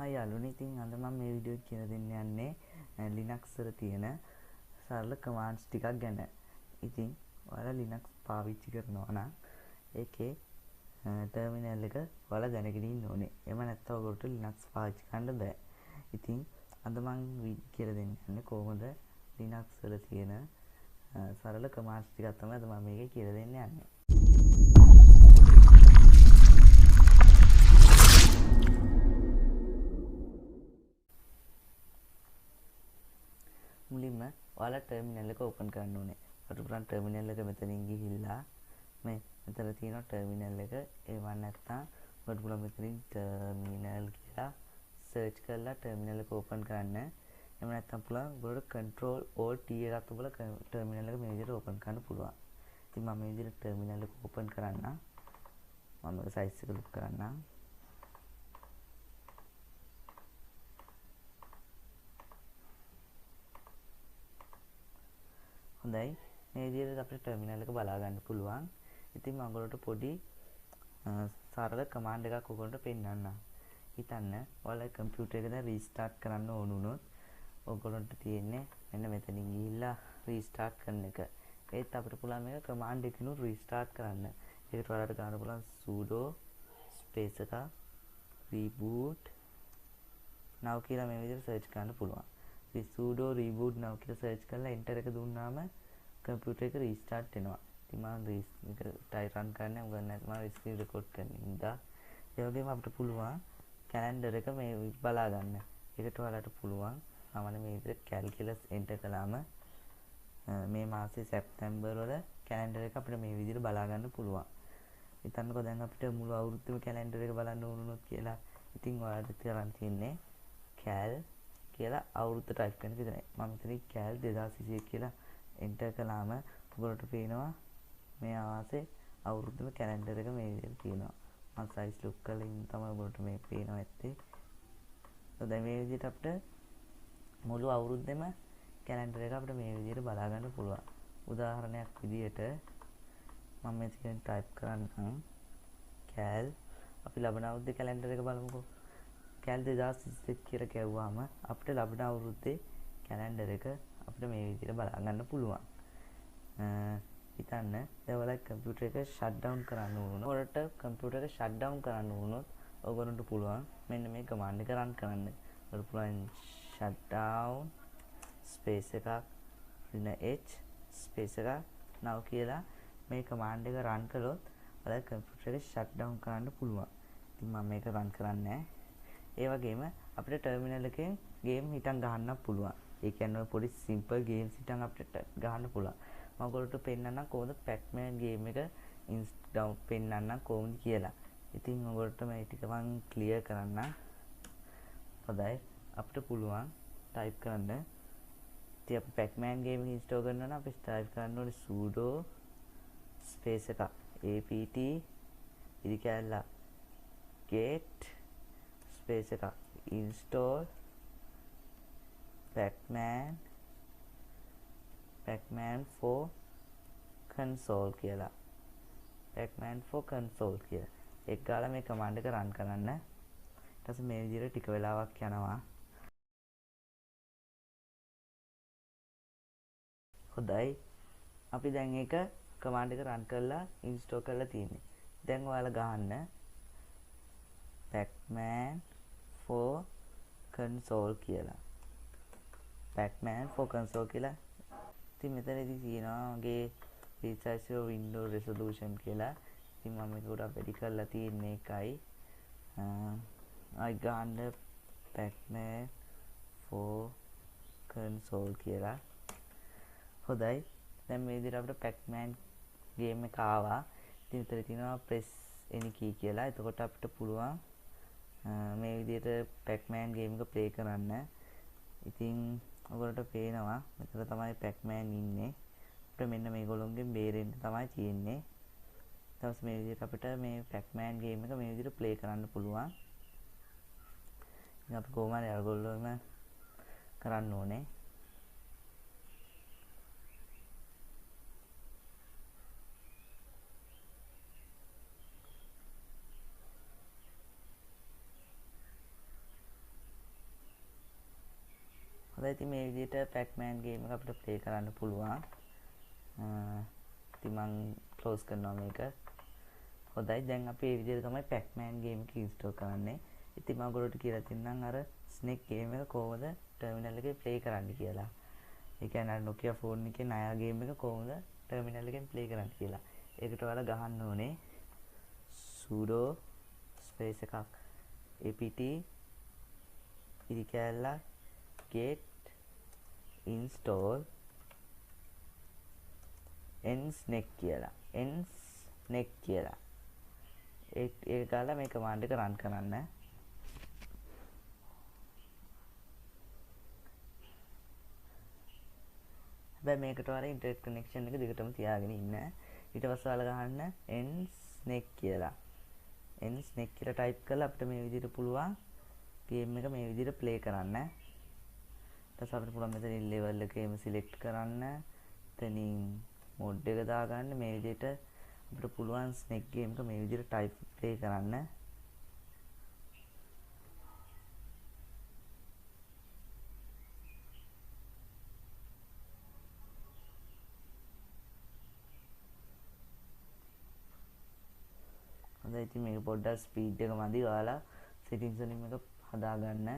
හයි යාළුවනේ, ඉතින් අද මම මේ වීඩියෝ එක කියලා දෙන්න යන්නේ Linux වල තියෙන සරල කමාන්ඩ්ස් ටිකක් ගැන. ඉතින් ඔයාලා Linux පාවිච්චි කරනවා නම් ඒකේ ටර්මිනල් එක ඔයාලා දැනගෙන ඉන්න ඕනේ. එහෙම නැත්නම් ඔයගොල්ලෝ Linux පාවිච්චි කරන්න බෑ. ඉතින් අද මම කියලා දෙන්න යන්නේ කොහොමද Linux වල තියෙන සරල කමාන්ඩ්ස් ටිකක් තමයි අද මම මේකේ කියලා දෙන්න යන්නේ. මුලින්ම ඔයාලා ටර්මිනල් එක ඕපන් කරන්න ඕනේ. ඔයාලට පුළුවන් ටර්මිනල් එක මෙතනින් ගිහිල්ලා මේ මෙතන තියෙන ටර්මිනල් එක ඒව නැත්තම් ඔයාලට පුළුවන් මෙතනින් ටර්මිනල් කියලා සර්ච් කරලා ටර්මිනල් එක ඕපන් කරන්න. එහෙම නැත්තම් පුළුවන් ඔයාලට control alt t එකත් ඔබලා ටර්මිනල් එක මේ විදිහට ඕපන් කරන්න පුළුවන්. ඉතින් මම මේ විදිහට ටර්මිනල් එක ඕපන් කරන්න. මම සයිස් එක ලොක් කරන්න. හොඳයි, මේ විදිහට අපිට ටර්මිනල් එක බලා ගන්න පුළුවන්. ඉතින් මම ඔයගොල්ලන්ට පොඩි සරල කමාන්ඩ් එකක් ඔයගොල්ලන්ට පෙන්නන්නම්. හිතන්න ඔයාලා කම්පියුටර් එක දැන් රීස්ටාර්ට් කරන්න ඕන වුණොත් ඔයගොල්ලන්ට තියෙන්නේ මෙන්න මෙතනින් ගිහිල්ලා රීස්ටාර්ට් කරන එක. ඒත් අපිට පුළුවන් මේක කමාන්ඩ් එකකින් රීස්ටාර්ට් කරන්න. ඒකට ඔයාලට ගන්න පුළුවන් sudo space එක reboot now කියලා මේ විදිහට සර්ච් කරන්න පුළුවන්. sudo reboot now කියලා සර්ච් කරලා enter එක දුන්නාම කම්පියුටර් එක රීස්ටාර්ට් වෙනවා. ඉතින් මම ටයිප් රන් කරන්නේ මොකද නැත්නම් මම ස්ක්‍රීන් රෙකෝඩ් කරන ඉඳා. ඒ වගේම අපිට පුළුවන් කැලෙන්ඩර් එක මේ බලා ගන්න. ඒකට ඔයාලට පුළුවන් සාමාන්‍ය මේ විදිහට කැල්කියුලස් enter කළාම මේ මාසේ සැප්තැම්බර් වල කැලෙන්ඩර් එක අපිට මේ විදිහට බලා ගන්න පුළුවන්. හිතන්නකෝ දැන් අපිට මුළු අවුරුද්දම කැලෙන්ඩර් එක බලන්න ඕන වුණොත් කියලා. ඉතින් ඔයාලට කරන් තියෙන්නේ cal කියලා අවුරුද්ද ටයිප් කරන විතරයි. මම මෙතන cal 2021 කියලා enter කළාම ඔයගොල්ලන්ට පේනවා මේ ආසේ අවුරුද්දම කැලෙන්ඩර් එක මේ විදිහට තියෙනවා. මම සයිස් ලොක් කරලා ඉන්න තමයි ඔයගොල්ලන්ට මේ පේනවා ඇත්තේ. දැන් මේ විදිහට අපිට මුළු අවුරුද්දෙම කැලෙන්ඩර් එක අපිට මේ විදිහට බලා ගන්න පුළුවන්. උදාහරණයක් විදිහට මම මෙතන ටයිප් කරන්නම් cal අපි ලබන අවුරුද්දේ කැලෙන්ඩර් එක බලමුකෝ. cal 2021 කියලා කියවුවාම අපිට ලබන අවුරුද්දේ කැලෙන්ඩර් එක අපිට මේ විදිහට බලා ගන්න පුළුවන්. හිතන්න දැන් ඔයාලා කම්පියුටර් එක ෂට් ඩවුන් කරන්න වුණොත් ඔයාලට කම්පියුටර් එක ෂට් ඩවුන් කරන්න වුණොත් ඔයගොල්ලන්ට පුළුවන් මෙන්න මේ කමාන්ඩ් එක රන් කරන්න. ඔයාලට පුළුවන් ෂට් ඩවුන් ස්පේස් එකක් h ස්පේස් එකක් now කියලා මේ කමාන්ඩ් එක රන් කළොත් ඔයාලා කම්පියුටර් එක ෂට් ඩවුන් කරන්න පුළුවන්. ඉතින් මම මේක රන් කරන්නේ. ඒ වගේම අපිට ටර්මිනල් එකෙන් ගේම් හිටන් ගහන්න පුළුවන්. ඒ කියන්නේ පොඩි සිම්පල් ගේම්ස් හිටන් අපිට ගහන්න පුළුවන්. මම ඔයගොල්ලන්ට පෙන්නන්නම් කොහොමද පැක්මෑන් ගේම් එක ඉන්ස්ටෝල් පෙන්නන්නම් කොහොමද කියලා. ඉතින් ඔයගොල්ලන්ට මේ ටික මම ක්ලියර් කරන්න. හොඳයි, අපිට පුළුවන් ටයිප් කරන්න. ඉතින් අපි පැක්මෑන් ගේම් එක ඉන්ස්ටෝල් කරනවා නම් අපි ටයිප් කරන්න ඕනේ sudo space එක apt ඉරිකැල්ලා get space එක install pacman for console කියලා. pacman for console කියලා. ඒක ගාලා මේ කමාන්ඩ් එක රන් කරන්න. ඊට පස්සේ මේ විදිහට ටික වෙලාවක් යනවා. හොඳයි. අපි දැන් ඒක කමාන්ඩ් එක රන් කරලා ඉන්ස්ටෝල් කරලා තියෙන්නේ. දැන් ඔයාලා ගහන්න pacman for console කියලා. pacman for console කියලා. ඉතින් මෙතනදී තියෙනවා මගේ resize your window resolution කියලා. ඉතින් මම මේක උඩ වැඩි කරලා තියෙන්නේ එකයි. I ගන්න pacman for console කියලා. හොඳයි. දැන් මේ විදිහට අපිට pacman ගේම් එක ආවා. ඉතින් මෙතන තියෙනවා press any key කියලා. එතකොට අපිට පුළුවන් මේ විදිහට pacman ගේම් එක ප්ලේ කරන්න. ඉතින් ඔයගොල්ලන්ට පේනවා මෙතන තමයි pacman ඉන්නේ. අපිට මෙන්න මේගොල්ලොන්ගෙන් බේරෙන්න තමයි තියෙන්නේ. ඊට පස්සේ මේ විදිහට අපිට මේ pacman ගේම් එක මේ විදිහට ප්ලේ කරන්න පුළුවන්. ඉතින් අපි කොහොම හරි ඔයගොල්ලෝම කරන්න ඕනේ. හොඳයි ඉතින් මේ විදිහට පැක්මෑන් ගේම් එක අපිට ප්ලේ කරන්න පුළුවන්. ඉතින් මම ක්ලෝස් කරනවා මේක. හොඳයි දැන් අපි මේ විදිහට තමයි පැක්මෑන් ගේම් එක ඉන්ස්ටෝල් කරන්නේ. ඉතින් මම ඔයගොල්ලෝට කියලා තින්නම් අර ස්නේක් ගේම් එක කොහොමද ටර්මිනල් එකේ ප්ලේ කරන්න කියලා. ඒ කියන්නේ අර Nokia ෆෝන් එකේ නයා ගේම් එක කොහොමද ටර්මිනල් එකෙන් ප්ලේ කරන්න කියලා. ඒකට ඔයාලා ගහන්න ඕනේ sudo space එකක් apt ඉරිකැල්ලා get install nsnake කියලා. nsnake කියලා. ඒක ගාලා මේ කමාන්ඩ් එක රන් කරන්න. හැබැයි මේකට ඔයාලා ඉන්ටර්නෙට් කනෙක්ෂන් එක දිගටම තියාගෙන ඉන්න. ඊට පස්සේ ඔයාලා ගහන්න nsnake කියලා. nsnake කියලා ටයිප් කරලා අපිට මේ විදිහට පුළුවන් ගේම් එක මේ විදිහට ප්ලේ කරන්න. ඊට පස්සේ අපිට පුළුවන් මෙතන ලෙවල් එකේම සිලෙක්ට් කරන්න. එතනින් මොඩ් එක දාගන්න. මේ විදිහට අපිට පුළුවන් ස්නේක් ගේම් එක මේ විදිහට ටයිප් ප්ලේ කරන්න. හොඳයි ඉතින් මේක පොඩ්ඩක් ස්පීඩ් එක මදි. ඔයාලා settings වලින් මේක හදාගන්න.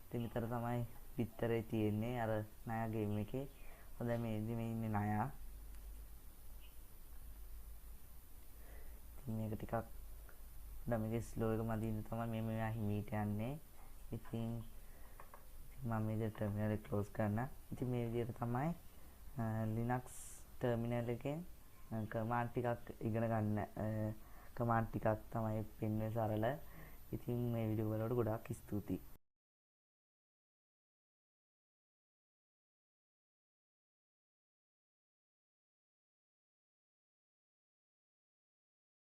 ඉතින් මෙතන තමයි පිටරේ තියෙන්නේ අර නයා ගේම් එකේ. හොඳයි මේ ඉන්නේ නයා. ඉතින් මේක ටිකක් මේකේ ස්ලෝ එක මදි ඉන්න තමයි මේ හිමීට යන්නේ. ඉතින් මම මේ ටර්මිනල් එක ක්ලෝස් කරන්න. ඉතින් මේ විදිහට තමයි Linux ටර්මිනල් එකෙන් කමාන්ඩ් ටිකක් ඉගෙන ගන්න. කමාන්ඩ් ටිකක් තමයි පෙන්වන්නේ සරල. ඉතින් මේ වීඩියෝ වලට ගොඩාක් ස්තුතියි.